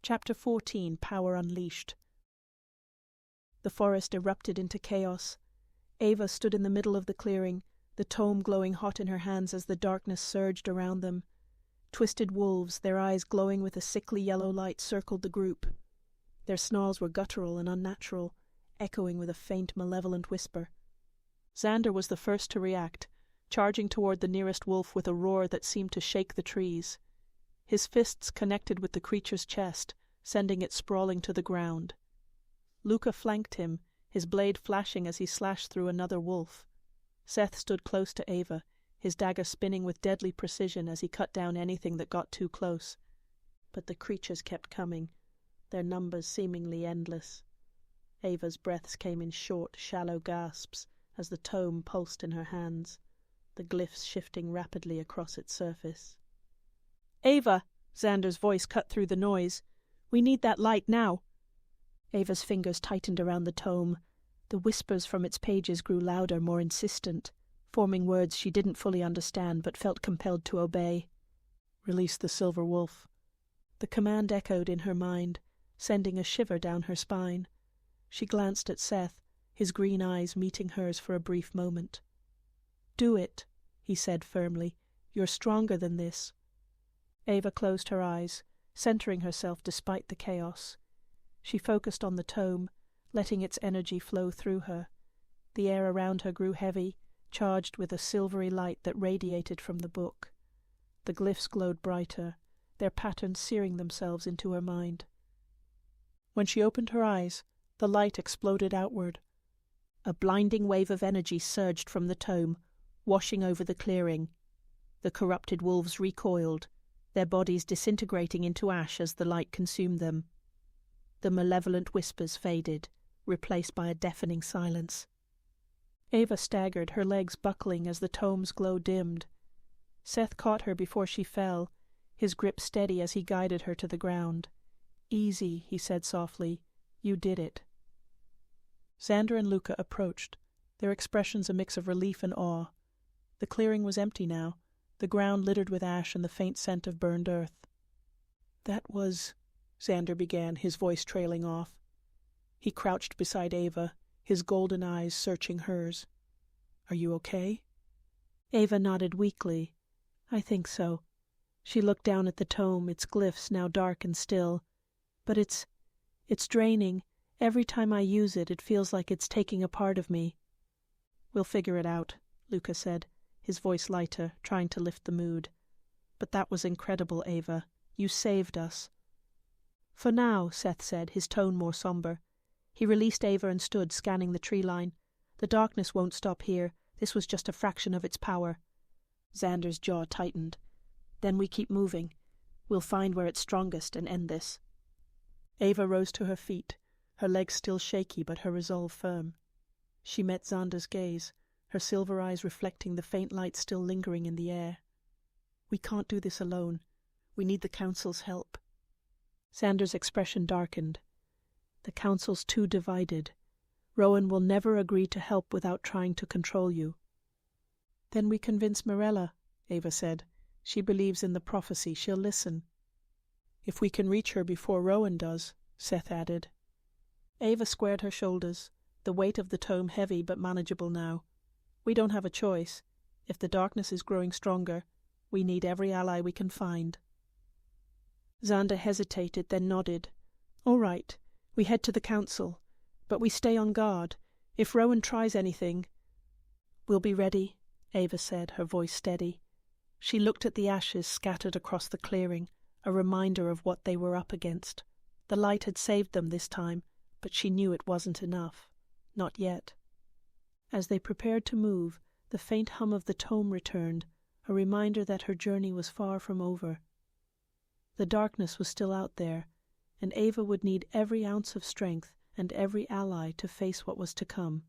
Chapter 14, Power Unleashed. The forest erupted into chaos. Ava stood in the middle of the clearing, the tome glowing hot in her hands as the darkness surged around them. Twisted wolves, their eyes glowing with a sickly yellow light, circled the group. Their snarls were guttural and unnatural, echoing with a faint, malevolent whisper. Xander was the first to react, charging toward the nearest wolf with a roar that seemed to shake the trees. His fists connected with the creature's chest, sending it sprawling to the ground. Luca flanked him, his blade flashing as he slashed through another wolf. Seth stood close to Ava, his dagger spinning with deadly precision as he cut down anything that got too close. But the creatures kept coming, their numbers seemingly endless. Ava's breaths came in short, shallow gasps as the tome pulsed in her hands, the glyphs shifting rapidly across its surface. "Ava!" Xander's voice cut through the noise. "We need that light now." Ava's fingers tightened around the tome. The whispers from its pages grew louder, more insistent, forming words she didn't fully understand but felt compelled to obey. "Release the silver wolf." The command echoed in her mind, sending a shiver down her spine. She glanced at Seth, his green eyes meeting hers for a brief moment. "Do it," he said firmly. "You're stronger than this." Ava closed her eyes, centering herself despite the chaos. She focused on the tome, letting its energy flow through her. The air around her grew heavy, charged with a silvery light that radiated from the book. The glyphs glowed brighter, their patterns searing themselves into her mind. When she opened her eyes, the light exploded outward. A blinding wave of energy surged from the tome, washing over the clearing. The corrupted wolves recoiled, their bodies disintegrating into ash as the light consumed them. The malevolent whispers faded, replaced by a deafening silence. Ava staggered, her legs buckling as the tome's glow dimmed. Seth caught her before she fell, his grip steady as he guided her to the ground. "Easy," he said softly. "You did it." Xander and Luca approached, their expressions a mix of relief and awe. The clearing was empty now, the ground littered with ash and the faint scent of burned earth. "That was—" Xander began, his voice trailing off. He crouched beside Ava, his golden eyes searching hers. "Are you okay?" Ava nodded weakly. "I think so." She looked down at the tome, its glyphs now dark and still. "But it's draining. Every time I use it, it feels like it's taking a part of me." "We'll figure it out," Luca said, his voice lighter, trying to lift the mood. "But that was incredible, Ava. You saved us." "For now," Seth said, his tone more somber. He released Ava and stood, scanning the tree line. "The darkness won't stop here. This was just a fraction of its power." Xander's jaw tightened. "Then we keep moving. We'll find where it's strongest and end this." Ava rose to her feet, her legs still shaky but her resolve firm. She met Xander's gaze, her silver eyes reflecting the faint light still lingering in the air. "We can't do this alone. We need the Council's help." Xander's expression darkened. "The Council's too divided. Rowan will never agree to help without trying to control you." "Then we convince Morella," Ava said. "She believes in the prophecy. She'll listen." "If we can reach her before Rowan does," Seth added. Ava squared her shoulders, the weight of the tome heavy but manageable now. "We don't have a choice. If the darkness is growing stronger, we need every ally we can find." Xander hesitated, then nodded. "All right. We head to the Council. But we stay on guard. If Rowan tries anything—" "We'll be ready," Ava said, her voice steady. She looked at the ashes scattered across the clearing, a reminder of what they were up against. The light had saved them this time, but she knew it wasn't enough. Not yet. As they prepared to move, the faint hum of the tome returned, a reminder that her journey was far from over. The darkness was still out there, and Ava would need every ounce of strength and every ally to face what was to come.